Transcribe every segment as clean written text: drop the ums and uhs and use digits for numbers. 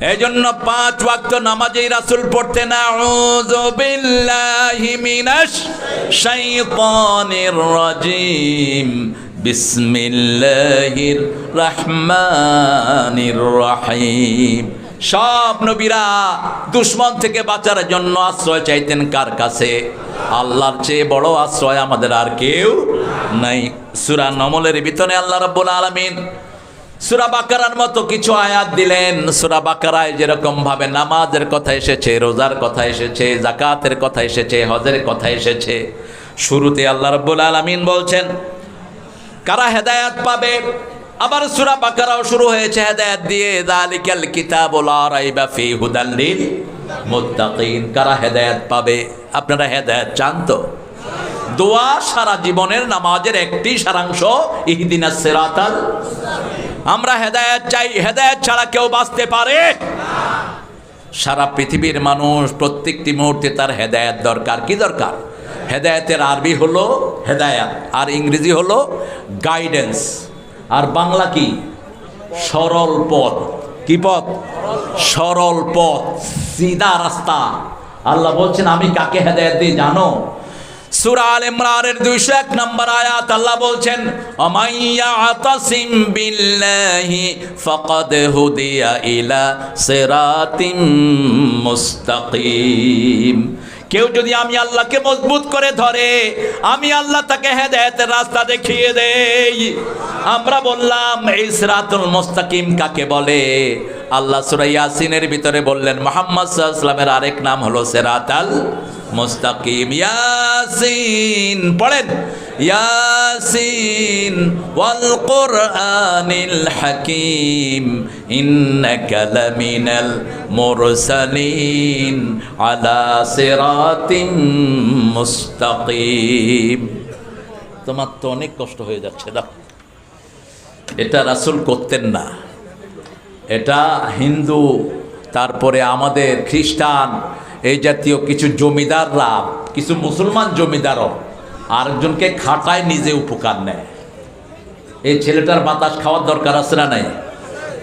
এজন্য 5 ওয়াক্ত নামাজেই রাসূল পড়তেন আউযু বিল্লাহি মিনাশ শাইতানির রাজিম বিসমিল্লাহির রহমানির রহিম। সব নবীরা দুশমন থেকে বাঁচার জন্য আশ্রয় চাইতেন কার কাছে? আল্লাহর চেয়ে বড় আশ্রয় আমাদের আর কেউ নাই। সূরা নমলের ভিতরে আল্লাহ রাব্বুল আলামিন সূরা বাকারার মতো কিছু আয়াত দিলেন। সূরা বাকারায় যেরকম ভাবে নামাজের কথা এসেছে, রোজার কথা এসেছে, যাকাতের কথা এসেছে, হজের কথা এসেছে, শুরুতে আল্লাহ রাব্বুল আলামিন বলছেন কারা হেদায়েত পাবে। আবার সূরা বাকারাও শুরু হয়েছে হেদায়েত দিয়ে, যালিকাল কিতাবু লা রাইবা ফীহি হুদাল লিল মুত্তাকিন। কারা হেদায়েত পাবে? আপনারা হেদায়েত চান তো? দোয়া সারা জীবনের নামাজের একটি সারাংশ, ইহদিনাস সিরাতাল। আমরা হেদায়েত চাই, হেদায়েত ছাড়া কেউ বাঁচতে পারে না। সারা পৃথিবীর মানুষ প্রত্যেকটি মুহূর্তে তার হেদায়েত দরকার। কি দরকার? হেদায়েতের আরবি হলো হেদায়াত, আর ইংরেজি হলো গাইডেন্স, আর বাংলা কি? সরল পথ। কি পথ? সরল পথ, সিধা রাস্তা। আল্লাহ বলছেন আমি কাকে হেদায়েত দিই জানো? সূরা আল ইমরানের 201 নম্বর আয়াত আল্লাহ বলছেন আমাইয়া আতাসিম বিল্লাহি ফাকাদ হুদিয়া ইলা সিরাতিম মুস্তাকিম। কেউ যদি আমি আল্লাহকে মজবুত করে ধরে, আমি আল্লাহ তাকে হেদায়েতের রাস্তা দেখিয়ে দেই। আমরা বললাম এই সিরাতুল মুস্তাকিম কাকে বলে? আল্লাহ সূরা ইয়াসিনের ভিতরে বললেন মুহাম্মদ সাল্লাল্লাহু আলাইহি ওয়াসাল্লামের আরেক নাম হলো সিরাতাল মুস্তাকিম। ইয়াসিন পড়েন, ইয়াসিন ওয়াল কুরআনিল হাকিম ইন্নাকা লামিনাল মুরসালিন আলা সিরাতিম মুস্তাকিম। তোমার তো অনেক কষ্ট হয়ে যাচ্ছে না। এটা রাসূল করতেন না, এটা হিন্দু, তারপরে আমাদের খ্রিস্টান, এই জাতীয় কিছু জমিদাররা, কিছু মুসলমান জমিদারও আরেকজনকে খাটায়, নিজে উপকার নেয়। এই ছেলেটার বাতাস খাওয়ার দরকার আছে না নাই?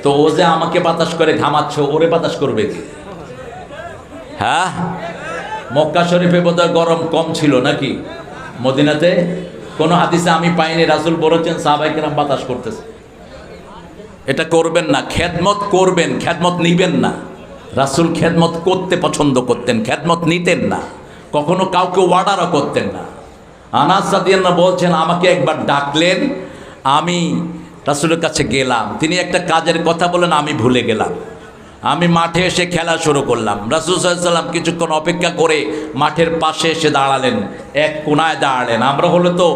তো ও যে আমাকে বাতাস করে ঘামাচ্ছ, ওরে বাতাস করবে কি? হ্যাঁ, মক্কা শরীফে বোধহয় গরম কম ছিল নাকি? মদিনাতে কোনো হাদিসে আমি পাইনি রাসূল বলেছেন সাহাবায়ে কেরাম বাতাস করতেছে। এটা করবেন না। খেদমত করবেন, খেদমত নিবেন না। রাসূল খেদমত করতে পছন্দ করতেন, খেদমত নিতেন না, কখনো কাউকে অর্ডারও করতেন না। আনাস রাদিয়াল্লাহু বলছেন আমাকে একবার ডাকলেন, আমি রাসূলের কাছে গেলাম, তিনি একটা কাজের কথা বলেন, আমি ভুলে গেলাম। আমি মাঠে এসে খেলা শুরু করলাম। রাসূল সাল্লাল্লাহু আলাইহি ওয়াসাল্লাম কিছুক্ষণ অপেক্ষা করে মাঠের পাশে এসে দাঁড়ালেন, এক কোনায় দাঁড়ালেন। আমরা হলে তো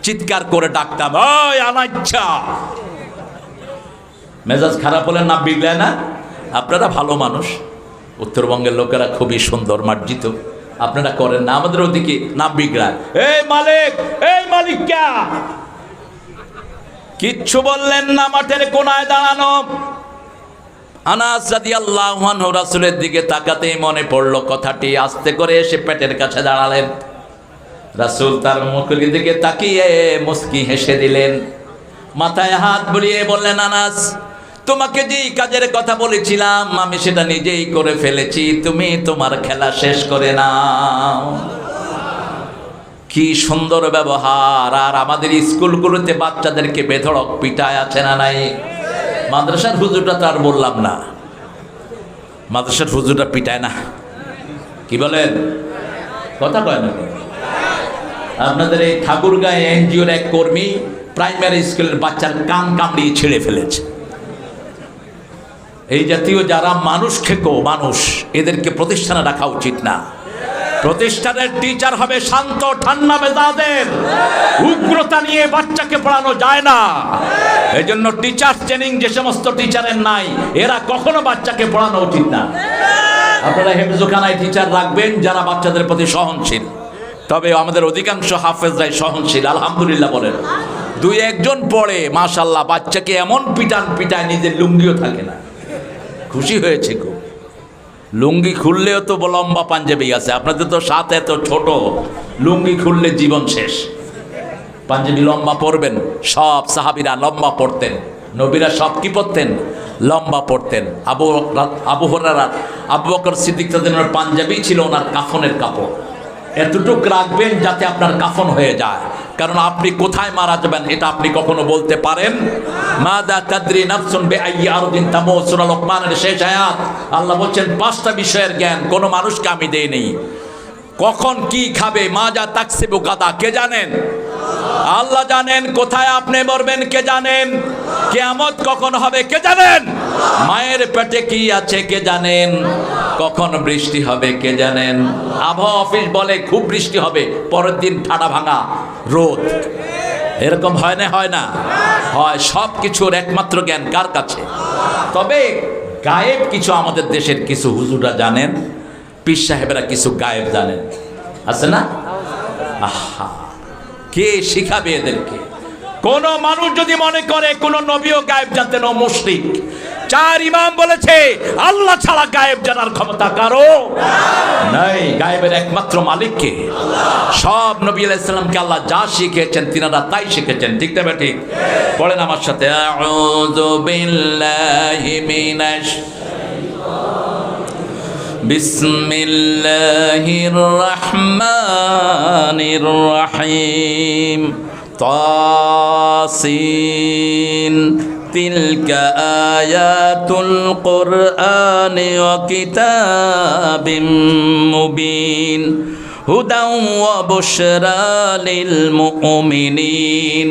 চিৎকার করে ডাকতাম, ওই আনাচ্ছা। মেজাজ খারাপ হলে না বিগড়ায় না? আপনারা ভালো মানুষ, উত্তরবঙ্গের লোকেরা খুবই সুন্দর মার্জিত, আপনারা করেন না। আমাদের ওদিকে নাম বিগড়ায়, এই মালিক, এই মালিক ক্যা, কিচ্ছু বললেন না, মাঠের কোনায় দাঁড়ানো। আনাস রাদিয়াল্লাহু আনহু রাসূলের দিকে তাকাতেই মনে পড়লো কথাটি, আস্তে করে এসে পেটের কাছে দাঁড়ালেন। রাসূল তার মুখের দিকে তাকিয়ে মুস্কি হেসে দিলেন, মাথায় হাত বুলিয়ে বললেন আনাস, তোমাকে যেই কাজের কথা বলেছিলাম আমি সেটা নিজেই করে ফেলেছি, তুমি তোমার খেলা শেষ করে নাও। কি সুন্দর ব্যবহার! আর আমাদের স্কুলগুলোতে বাচ্চাদেরকে বেধড়ক পিটায় আছে না নাই? মাদ্রাসার হুজুরটা তো আর বললাম না, মাদ্রাসার হুজুরটা পিটায় না, কি বলেন? কথা কয় না? আপনাদের এই ঠাকুরগাঁও এনজিওর এক কর্মী প্রাইমারি স্কুলের বাচ্চার কান কামড়িয়ে ছেড়ে ফেলেছে। এই জাতীয় যারা মানুষ খেকো মানুষ, এদেরকে প্রতিষ্ঠানে রাখা উচিত না। প্রতিষ্ঠানের টিচার হবে শান্ত ঠান্ডা মেজাজের, উগ্রতা নিয়ে বাচ্চাকে পড়ানো যায় না। এই জন্য টিচার ট্রেনিং যে সমস্ত টিচারের নাই, এরা কখনো বাচ্চাকে পড়ানো উচিত না। আপনারা হেফজোখানায় টিচার রাখবেন যারা বাচ্চাদের প্রতি সহনশীল, তবে আমাদের অধিকাংশ হাফেজরাই সহনশীল, আলহামদুলিল্লাহ বলেন। দুই একজন পড়ে মাশাআল্লাহ, বাচ্চাকে এমন পিটায় নিজের লুঙ্গিও থাকে না। খুশি হয়েছে খুব। লুঙ্গি খুললেও তো লম্বা পাঞ্জাবি আছে, আপনাদের তো সাথে এত ছোট, লুঙ্গি খুললে জীবন শেষ। পাঞ্জাবি লম্বা পরবেন, সব সাহাবীরা লম্বা পরতেন, নবীরা সব কি পরতেন? লম্বা পড়তেন। আবু হুরায়রা, আবু বকর সিদ্দিক তাদের পাঞ্জাবি ছিল ওনার কাফনের কাপড়। এতটুক রাখবেন যাতে আপনার কাফন হয়ে যায়, কারণ আপনি কোথায় মারা যাবেন এটা আপনি কখনো বলতে পারেন। মাদা তাদরি নাফসুন বিআইয়ি আরদিন তামুত, সূরা লোকমানের শেষ আয়াত। আল্লাহ বলছেন 5টা বিষয়ের জ্ঞান কোনো মানুষকে আমি দেই নেই। কখন কি খাবে, মাজা তাকসিবু গাদা, কে জানেন? আল্লাহ জানেন। কোথায় আপনি মরবেন কে জানেন? কিয়ামত কখন হবে কে জানেন? মায়ের পেটে কি আছে কে জানেন? কখন বৃষ্টি হবে কে জানেন? আবহাওয়া অফিস বলে খুব বৃষ্টি হবে, পরের দিন ঠাডা ভাঙা রোদ। এরকম হয় না? হয় না? হয়। সব কিছুর একমাত্র জ্ঞান কার কাছে? তবে গায়েব কিছু আমাদের দেশের কিছু হুজুররা জানেন, পীর সাহেবেরা কিছু গায়েব জানেন, আছে না? আহা, কে শিখাবে এদেরকে? কোন মানুষ যদি মনে করে কোন নবীও গায়েব জানতেন, ও মুশরিক। 4 ইমাম বলেছে আল্লাহ ছাড়া গায়েব জানার ক্ষমতা কারো নাই। গায়েবের একমাত্র মালিক কে? সব নবী আলাইহিস সালামকে আল্লাহ যা শিখিয়েছেন তিনারা তাই শিখেছেন, ঠিক না ঠিক? পড়েন আমার সাথে, আউযু বিল্লাহি মিনাশ বিসমিল্লাহির রহমানির রহিম। তাসিন তিলকা আয়াতুল কুরআনি ওয়া কিতাবিম মুবিন হুদাও ওয়া বুশরা লিল মুমিনিন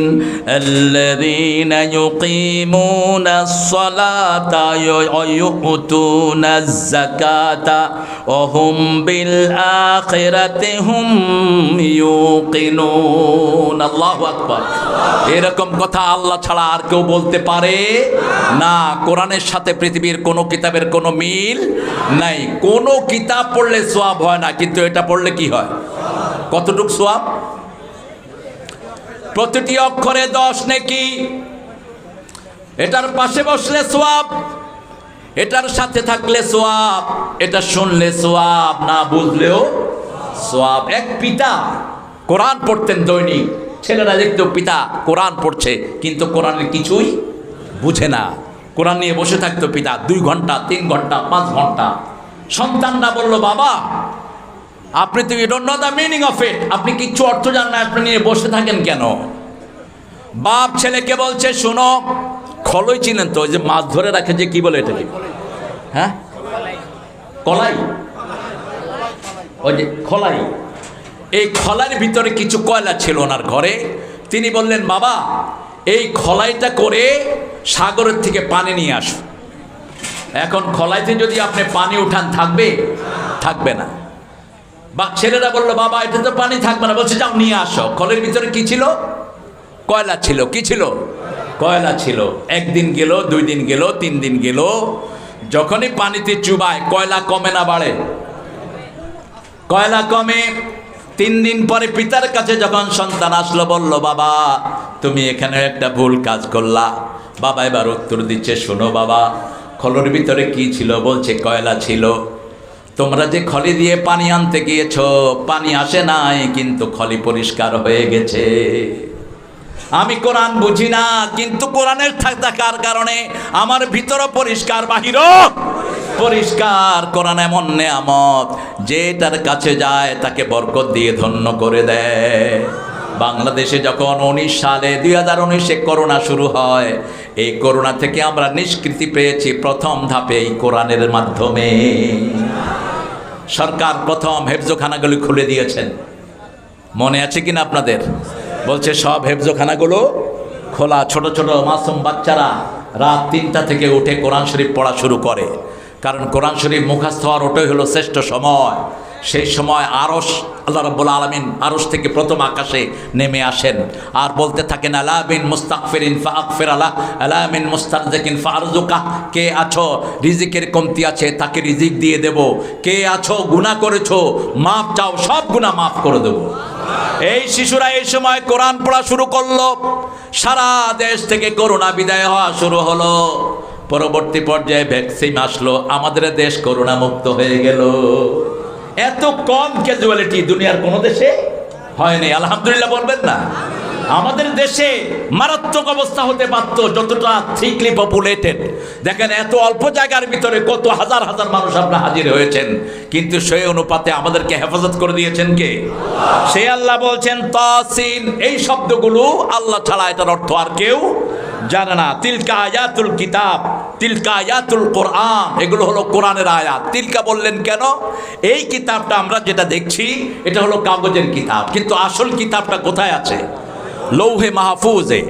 আল্লাযীনা ইউকিমুনাস সালাতা ওয়া ইউতুনাজ যাকাতা ওয়া হুম বিল আখিরাতি হুম ইউকিনুন। আল্লাহু আকবার। এরকম কথা আল্লাহ ছাড়া আর কেউ বলতে পারে না। কোরআনের সাথে পৃথিবীর কোনো কিতাবের কোনো মিল নাই। কোনো কিতাব পড়লে সওয়াব হয় না, কিন্তু এটা পড়লে কি হয়? কতটুক সওয়াব? প্রতিটি অক্ষরে 10 নেকি। এটার পাশে বসলে সওয়াব, এটার সাথে থাকলে সওয়াব, এটা শুনলে সওয়াব, না বুঝলেও সওয়াব। এক পিতা কোরআন পড়তেন দৈনিক, ছেলেরা দেখতো পিতা কোরআন পড়ছে কিন্তু কোরআনের কিছুই বুঝে না। কোরআন নিয়ে বসে থাকতো পিতা 2 ঘন্টা 3 ঘন্টা 5 ঘন্টা। সন্তানরা বলল, বাবা আপনি তো you don't know the meaning of it, আপনি কিচ্ছু অর্থ জানেন না, আপনি নিয়ে বসে থাকেন কেন? বাপ ছেলেকে বলছে, শোনো, খলই চিনেন তো, ওই যে মাছ ধরে রাখে যে কি বলে এটাকে? হ্যাঁ, কলাই। ওই যে খলাই, এই খলাইয়ের ভিতরে কিছু কয়লা ছিল ওনার ঘরে। তিনি বললেন, বাবা এই খলাইটা করে সাগরের থেকে পানি নিয়ে আসো। এখন খলাইতে যদি আপনি পানি উঠান থাকবে? থাকবে না। বা ছেলেরা বললো, বাবা এটা তো পানি থাকবে না। বলছে, যাও নিয়ে আসো। খলের ভিতরে কি ছিল? কয়লা ছিল। কি ছিল? কয়লা ছিল। 1 দিন গেল, 2 দিন গেল, 3 দিন গেল। যখনই পানিতে চুবায় কয়লা কমে না বাড়ে? কয়লা কমে। 3 দিন পরে পিতার কাছে যখন সন্তান আসলো, বলল, বাবা তুমি এখানে একটা ভুল কাজ করলা। বাবা এবার উত্তর দিচ্ছে, শোনো বাবা, খলের ভিতরে কি ছিল? বলছে কয়লা ছিল। তোমরা যে খলি দিয়ে পানি আনতে গিয়েছ, পানি আসে নাই, কিন্তু খলি পরিষ্কার হয়ে গেছে। আমি কোরআন বুঝি না, কিন্তু কোরআনের থাকার কারণে আমার ভিতরও পরিষ্কার, বাহিরও পরিষ্কার। কোরআন এমন নেয়ামত, যে তার কাছে যায় তাকে বরকত দিয়ে ধন্য করে দেয়। বাংলাদেশে যখন 2019 করোনা শুরু হয়, এই করোনা থেকে আমরা নিষ্কৃতি পেয়েছি প্রথম ধাপে এই কোরআনের মাধ্যমে। সরকার প্রথম হেফজোখানাগুলি খুলে দিয়েছেন, মনে আছে কিনা আপনাদের? বলছে সব হেফজোখানাগুলো খোলা। ছোট ছোট মাসুম বাচ্চারা রাত 3টা থেকে উঠে কোরআন শরীফ পড়া শুরু করে, কারণ কোরআন শরীফ মুখস্থ হওয়ার ওটাই হলো শ্রেষ্ঠ সময়। সেই সময় আরশ, আল্লাহ রাব্বুল আলামিন আরশ থেকে প্রথম আকাশে নেমে আসেন আর বলতে থাকেন, আলা বিন মুস্তাগফিরিন ফাগফির আলা, আলা মিন মুস্তারজিকিন ফারজুকা। কে আছো রিজিকের কমতি আছে, তাকে রিজিক দিয়ে দেব। কে আছো গুনাহ করেছো, মাফ চাও, সব গুনাহ মাফ করে দেব। এই শিশুরা এই সময় কোরআন পড়া শুরু করলো। সারা দেশ থেকে করোনা বিদায় হওয়া শুরু হলো। পরবর্তী পর্যায়ে ভ্যাকসিন আসলো, আমাদের দেশ করোনা মুক্ত হয়ে গেল। এত কম ক্যাজুয়ালিটি দুনিয়ার কোনো দেশে হয়নি। আলহামদুলিল্লাহ বলবেন না? আমাদের দেশে মারাত্মক অবস্থা হতে পারত, যতটা থিকলি পপুলেটেড। দেখেন এত অল্প জায়গার ভিতরে কত হাজার হাজার মানুষ আপনার হাজির হয়েছেন, কিন্তু সেই অনুপাতে আমাদেরকে হেফাজত করে দিয়েছেন কে? সে আল্লাহ বলছেন তাসিন, এই শব্দগুলো আল্লাহ ছাড়া এটার অর্থ আর কেউ জানে না। তিলকা আয়াতুল কিতাব, তিলকা আয়াতুল কোরআন, এগুলো হলো কোরআনের আয়াত। তিলকা বললেন কেন? এই কিতাবটা আমরা যেটা দেখছি এটা হলো কাগজের কিতাব, কিন্তু আসল কিতাবটা কোথায় আছে? লৌহে মাহফুজে।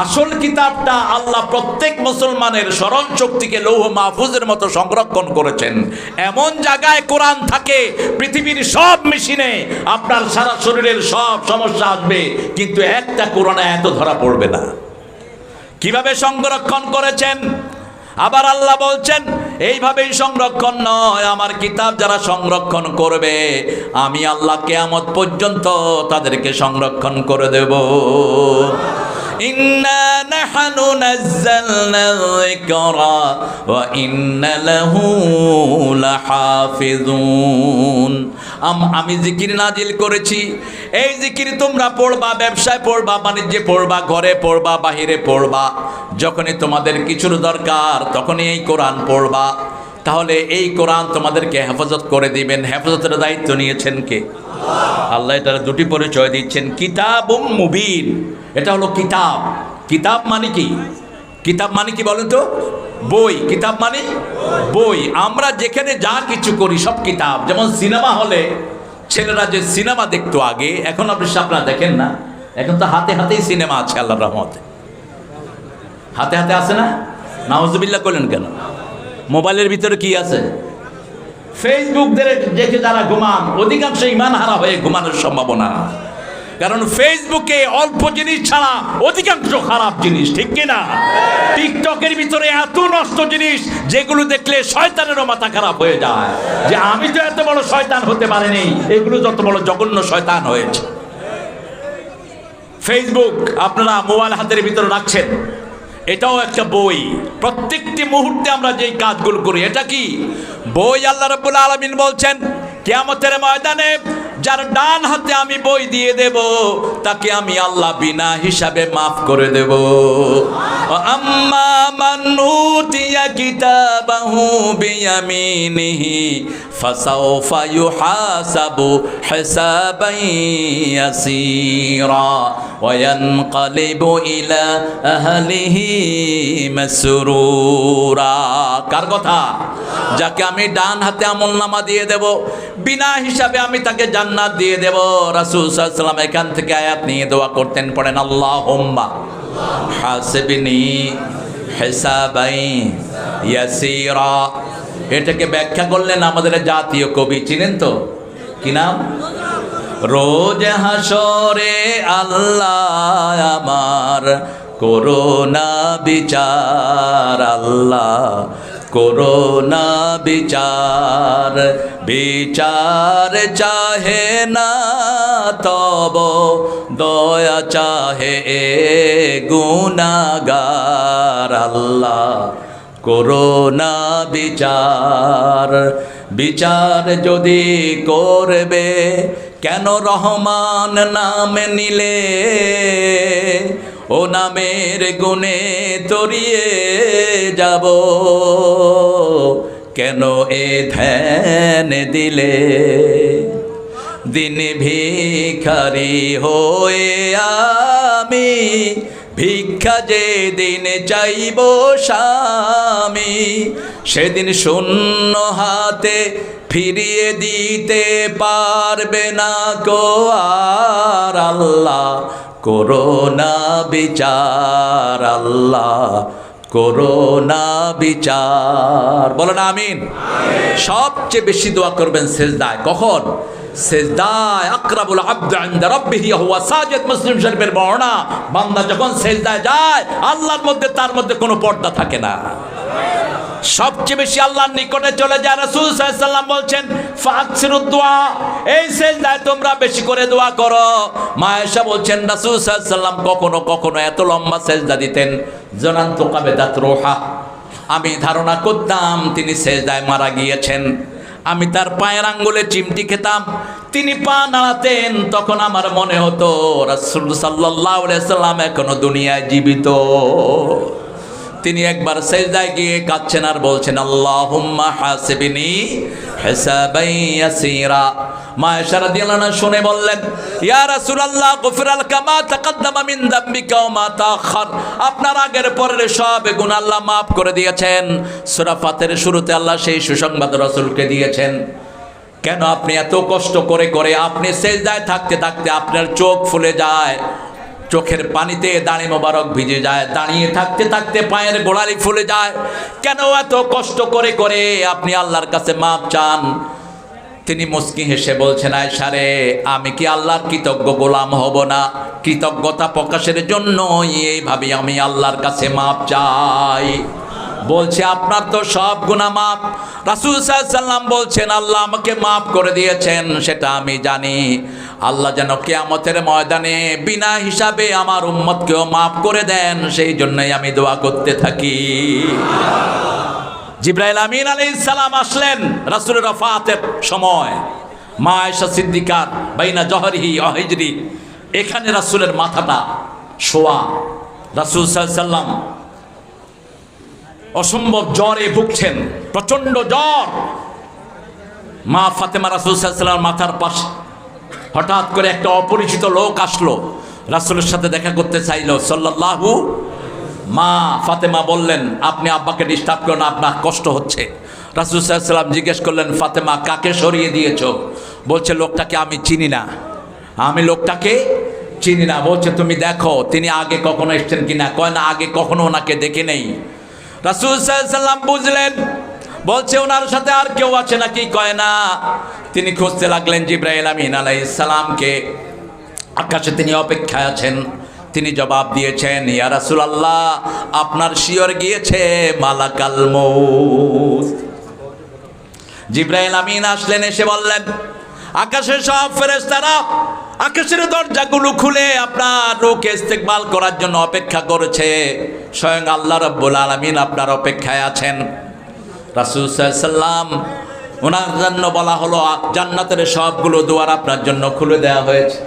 আসল কিতাবটা আল্লাহ প্রত্যেক মুসলমানের স্মরণ শক্তিকে লৌহ মাহফুজের মতো সংরক্ষণ করেছেন। এমন জায়গায় কোরআন থাকে পৃথিবীর সব মেশিনে আপনার সারা শরীরের সব সমস্যা আসবে, কিন্তু একটা কোরআনে এত ধরা পড়বে না। কিভাবে সংরক্ষণ করেছেন? আবার আল্লাহ বলছেন এইভাবেই সংরক্ষণ নয়, আমার কিতাব যারা সংরক্ষণ করবে আমি আল্লাহ কিয়ামত পর্যন্ত তাদেরকে সংরক্ষণ করে দেব। ইন্না নাহনু নাযালনা যিকরা ওয়া ইন্না লাহু লাহাফিজুন। আমি জিকির নাজিল করেছি, এই জিকির তোমরা পড়বা, ব্যবসায় পড়বা, বাণিজ্যে পড়বা, ঘরে পড়বা, বাহিরে পড়বা, যখনই তোমাদের কিছুর দরকার তখনই এই কোরআন পড়বা। তাহলে এই কোরআন তোমাদেরকে হেফাজত করে দিবেন। হেফাজতের দায়িত্ব নিয়েছেন কে? আল্লাহ এটার দুটি পরিচয় দিচ্ছেন, কিতাবুম মুবিন, এটা হলো কিতাব। কিতাব মানে কি? কিতাব মানে কি বলেন তো? বই। কিতাব মানে বই। আমরা যেখানে যা কিছু করি সব কিতাব। যেমন সিনেমা হলে ছেলেরা যে সিনেমা দেখতো আগে, এখন আপনারা দেখেন না, এখন তো হাতে হাতেই সিনেমা আছে আল্লাহর রহমতে। হাতে হাতে আছে না? নাউজুবিল্লাহ করলেন কেন? মোবাইলের ভিতরে কি আছে? ফেসবুক দেখে যারা ঘুমান অধিকাংশ ইমান হারা হয়ে ঘুমানোর সম্ভাবনা, কারণ ফেসবুকে অল্প জিনিস ছাড়া অধিকাংশ খারাপ জিনিস, ঠিক কিনা? টিকটকের ভিতরে এত নষ্ট জিনিস যেগুলো দেখলে শয়তানেরও মাথা খারাপ হয়ে যায়, যে আমি তো এত বড় শয়তান হতে পারিনি, এগুলো যত বড় জঘন্য শয়তান হয়েছে। ফেসবুক আপনারা মোবাইল হাতের ভিতরে রাখছেন, এটাও একটা বই। প্রত্যেকটি মুহূর্তে আমরা যেই কাজগুলো করি এটা কি বই? আল্লাহ রাব্বুল আলামিন বলছেন কিয়ামতের ময়দানে যার ডান হাতে আমি বই দিয়ে দেব তাকে আমি আল্লাহ বিনা হিসাবে মাফ করে দেব। আম্মা মান উতিয়া কিতাবাহু বিয়ামিনিহি ফাসাউফা ইউহাসাবু হিসাবান ইয়াসীরা ওয়া ইয়ানকালিবু ইলা আহলিহি মাসরুরা। কার কথা? যাকে আমি ডান হাতে আমলনামা দিয়ে দেব, বিনা হিসাবে আমি তাকে জান্নাত দিয়ে দেব। রাসূল সাল্লাল্লাহু আলাইহি ওয়াসাল্লাম এখান থেকে আয়াত নিয়ে দোয়া করতেন, পড়েন আল্লাহুম্মা হাসিবনি হিসাবান ইয়াসীরা। এটাকে ব্যাখ্যা করলেন আমাদের জাতীয় কবি, চিনেন তো? কি নাম? রোজ হাসরে আল্লাহ আমার করোনা বিচার, আল্লাহ করোনা বিচার, বিচার চাহে না তব দয়া চাহে এ গুনাহগার, আল্লাহ করোনা বিচার। বিচার যদি করবে কেন রহমান নাম নিলে, ও নামের গুণে তরিয়ে যাব, কেন এ ধ্যান দিলে। দিন ভিখারি হয়ে আমি ভিক্ষা যে দিন চাইব স্বামী, সেদিন শূন্য হাতে ফিরিয়ে দিতে পারবে না কো আর, আল্লাহ করোনা বিচার, আল্লাহ করোনা বিচার। বলেন আমিন। সবচেয়ে বেশি দোয়া করবেন সেজদায়। কখন? সেজদায়। আকরাবুল আবদ ইনদা রাব্বিহি হুয়া সাজিদ। মুসলিম শরীফের বর্ণনা, বান্দা যখন সেজদায় যায় আল্লাহর মধ্যে তার মধ্যে কোনো পর্দা থাকে না, সবচেয়ে বেশি আল্লাহর নিকটে চলে যায়। রাসূল সাল্লাল্লাহু আলাইহি ওয়াসাল্লাম বলছেন ফাকসিরুদ দুআ, এই সেজদায় তোমরা বেশি করে দোয়া করো। মা আয়েশা বলছেন রাসূল সাল্লাল্লাহু আলাইহি ওয়াসাল্লাম কখনো কখনো এত লম্বা সেজদা দিতেন, জানান্তু কাবেদাত রূহা, আমি ধারণা করতাম তিনি সেজদায় মারা গিয়েছেন। আমি তার পায়ের আঙ্গুলে চিমটি খেতাম, তিনি পা নাড়াতেন, তখন আমার মনে হতো রাসূল সাল্লাল্লাহু আলাইহি সাল্লাম এখনো দুনিয়ায় জীবিত। তিনি একবার সেজদায় গিয়ে কাঁদছেন আর বলছেন, আল্লাহুম্মা হাসিবনি হিসাবান ইয়াসীরা। মা আয়েশা রাদিয়াল্লাহু আনহা শুনে বললেন, ইয়া রাসূলুল্লাহ গফিরাল কামা তাকাদ্দামা মিন যামবিকা ওয়া মা তাআখার। আপনার আগের পরের সব গুনাহ আল্লাহ মাফ করে দিয়েছেন। সূরা ফাতিরের শুরুতে আল্লাহ সেই সুসংবাদ রাসূলকে দিয়েছেন। কেন আপনি এত কষ্ট করে করে আপনি সেজদায় থাকতে থাকতে আপনার চোখ ফুলে যায়, চোখের পানিতে দাড়ি মোবারক ভিজে যায়, দাঁড়িয়ে থাকতে থাকতে পায়ের গোড়ালি ফুলে যায়, কেন এত কষ্ট করে করে আপনি আল্লাহর কাছে মাপ চান? তিনি মুস্কি হেসে বলছেন, আয়েশা রে, আমি কি আল্লাহর কৃতজ্ঞ গোলাম হব না? কৃতজ্ঞতা প্রকাশের জন্য এইভাবে আমি আল্লাহর কাছে মাপ চাই। বলছে আপনার তো সব গুনাহ মাপ। রাসূল সাল্লাল্লাহু আলাইহি সাল্লাম বলছেন, আল্লাহ আমাকে মাফ করে দিয়েছেন সেটা আমি জানি। আল্লাহ যেন কিয়ামতের ময়দানে বিনা হিসাবে আমার উম্মতকেও মাফ করে দেন, সেই জন্যই আমি দোয়া করতে থাকি। জিবরাইল আমিন আলাইহিস সালাম আসলেন রাসূলের ওফাতের সময়। মা আয়েশা সিদ্দিকার বাইনা জহরিহি ওয়া হিজরি, এখানে রাসূলের মাথাটা শোয়া। রাসূল সাল্লাল্লাহু আলাইহি সাল্লাম অসম্ভব জ্বরে ভুগছেন, প্রচন্ড জ্বর। মা ফাতেমা রাসূল সাল্লাল্লাহু আলাইহি ওয়াসাল্লামের মাথার পাশে হঠাৎ করে একটা অপরিচিত লোক আসলো, রাসূলের সাথে দেখা করতে চাইলো সাল্লাল্লাহু। মা ফাতেমা বললেন, আপনি আব্বাকে ডিস্টার্ব করুন, আপনার কষ্ট হচ্ছে। রাসূল সাল্লাল্লাহু আলাইহি ওয়াসাল্লাম জিজ্ঞেস করলেন, ফাতেমা কাকে সরিয়ে দিয়েছো? বলছে, লোকটাকে আমি চিনি না, আমি লোকটাকে চিনি না। বলছে, তুমি দেখো তিনি আগে কখনো এসেছেন কিনা। কয় না, আগে কখনো ওনাকে দেখে নেই। রাসূল সাল্লাল্লাহু আলাইহি ওয়াসাল্লাম বুঝলেন, বলছে ওনার সাথে আর কেউ আছে নাকি? কয় না। তিনি খুঁজতে লাগলেন জিবরাইল আমিন আলাইহিস সালামকে। আকাশে তিনি অপেক্ষায় আছেন। তিনি জবাব দিয়েছেন, ইয়া রাসূলুল্লাহ, আপনার শিয়র গিয়েছে মালাকাল মউত। জিবরাইল আমিন আসলেন, এসে বললেন, আকাশের সব ফেরেশতারা আকাশের দরজাগুলো খুলে আপনার রূহকে ইস্তেকবাল করার জন্য অপেক্ষা করেছে। স্বয়ং আল্লাহ রাব্বুল আলামিন আপনার অপেক্ষায় আছেন। রাসূল সাল্লাল্লাহু আলাইহি সাল্লাম ওনার জন্য বলা হলো, জান্নাতের সবগুলো দুয়ার আপনার জন্য খুলে দেওয়া হয়েছে।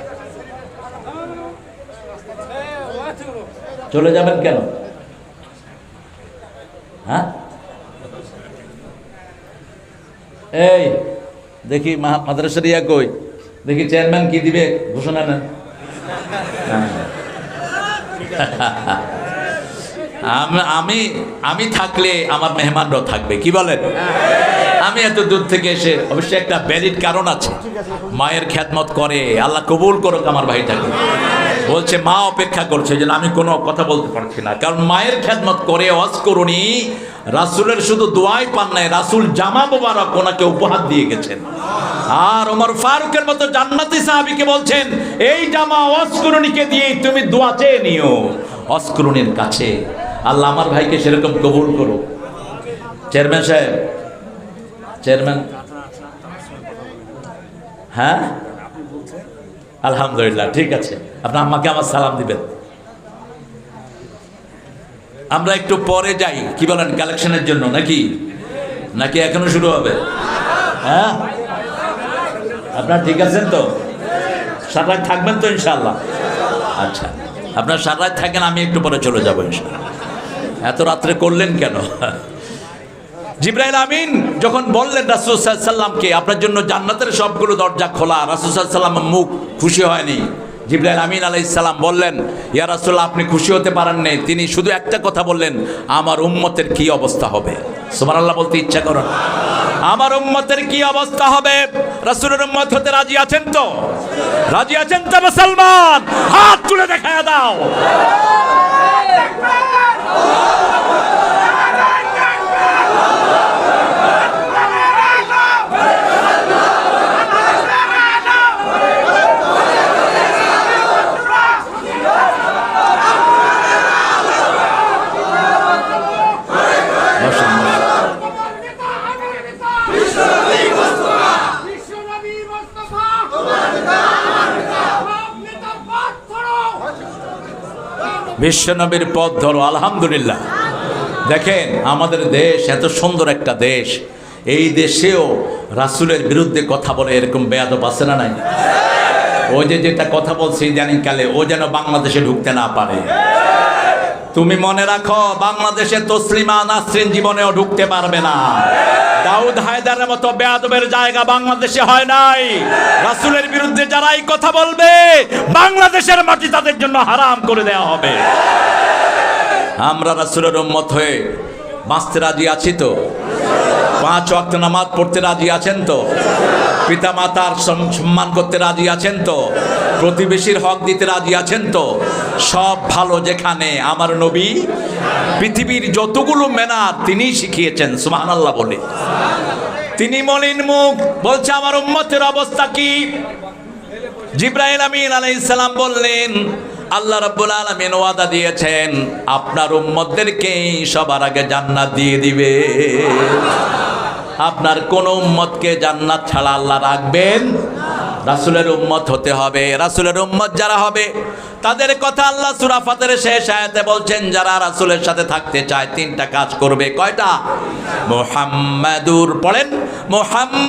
চলে যাবেন কেন? হ্যাঁ, এই দেখি মাদ্রাসার ইয়া কই, দেখি চেয়ারম্যান কি দিবে ঘোষণা নেন। আমি থাকলে আমার মেহমানরাও থাকবে, কি বলেন? আমি এত দূর থেকে এসে, অবশ্যই একটা ভ্যালিড কারণ আছে, মায়ের খেদমত করে, আল্লাহ কবুল করুক আমার ভাইটাকে। বলছে মা অপেক্ষা করছে, যে আমি কোনো কথা বলতে পারছি না, কারণ মায়ের খেদমত করে ওয়াজ করুনি। রাসূলের শুধু দোয়াই পান নাই, রাসূল জামা মোবারক ওনাকে উপহার দিয়ে গেছেন। আর ওমর ফারুকের মতো জান্নাতি সাহাবীকে বলছেন, এই জামা ওয়াজ করুনিকে দিয়ে তুমি দোয়া চেয়ে নিও ওয়াজ করুনির কাছে। আল্লাহ আমার ভাইকে সেরকম কবুল করো। চেয়ারম্যান সাহেব, চেয়ারম্যান, হ্যাঁ আলহামদুলিল্লাহ, ঠিক আছে, আপনার আম্মাকে আমার সালাম দিবেন। আমরা একটু পরে যাই, কি বলেন, কালেকশনের জন্য নাকি নাকি এখনো শুরু হবে? হ্যাঁ, আপনার ঠিক আছেন তো? সারা রাত থাকবেন তো ইনশাআল্লাহ? আচ্ছা, আপনার সারা রাত থাকেন, আমি একটু পরে চলে যাবো ইনশাআল্লাহ। এত রাত্রে করলেন কেন? জিবরাইল আমিন যখন বললেন রাসূল সাল্লাল্লাহু আলাইহি সাল্লামকে, আপনার জন্য জান্নাতের সবগুলো দরজা খোলা, রাসূল সাল্লাল্লাহু আলাইহি সাল্লামের মুখ খুশি হয়নি। জিবরাইল আমিন আলাইহিস সালাম বললেন, ইয়া রাসূলুল্লাহ, আপনি খুশি হতে পারেন না। তিনি শুধু একটা কথা বললেন, আমার উম্মতের কি অবস্থা হবে? সুবহানাল্লাহ বলতে ইচ্ছা করেন, আমার উম্মতের কি অবস্থা হবে? রাসূলের উম্মত হতে রাজি আছেন তো? রাজি আছেন তো মুসলমান? হাত তুলে দেখায় দাও। বিশ্বনবীর পথ ধরো। আলহামদুলিল্লাহ, দেখেন আমাদের দেশ এত সুন্দর একটা দেশ, এই দেশেও রাসূলের বিরুদ্ধে কথা বলে এরকম বেয়াদব আছে না নাই? ও যে যেটা কথা বলছে ইদানিং কালে ও যেন বাংলাদেশে ঢুকতে না পারে। তুমি মনে রাখো, বাংলাদেশে তসলিমা নাসরিন জীবনেও ঢুকতে পারবে না। দাউদ হায়দারের মতো বেয়াদবের জায়গা বাংলাদেশে হয় নাই। রাসূলের বিরুদ্ধে যারাই কথা বলবে বাংলাদেশের মাটি তাদের জন্য হারাম করে দেওয়া হবে। আমরা রাসূলের উম্মত হয়ে বাঁচতে রাজি আছি তো? 5 ওয়াক্ত নামাজ পড়তে রাজি আছেন তো? পিতা মাতার সম্মান করতে রাজি আছেন তো? প্রতিবেশীর হক দিতে রাজি আছেন তো? সব ভালো যেখানে আমার নবী পৃথিবীর যতগুলো ম্যানার তিনি শিখিয়েছেন, সুবহানাল্লাহ বলে। তিনি মলিন মুখ বলছে আমার উম্মতের অবস্থা কি? জিবরাইল আমিন আলাইহিস সালাম বললেন আল্লাহ রাব্বুল আলামিন ওয়াদা দিয়েছেন আপনার উম্মতদেরকে সবার আগে জান্নাত দিয়ে দিবে। আপনার কোন উম্মতকে জান্নাত ছাড়া আল্লাহ রাখবেন? রাসূলের উম্মত হতে হবে। রাসূলের উম্মত যারা হবে তাদের কথা আল্লাহ সূরা ফাতিরের শেষ আয়াতে বলছেন, যারা রাসূলের সাথে থাকতে চায় 3টা কাজ করবে। কয়টা? মুহাম্মাদুর পড়েন, মুহাম্মদ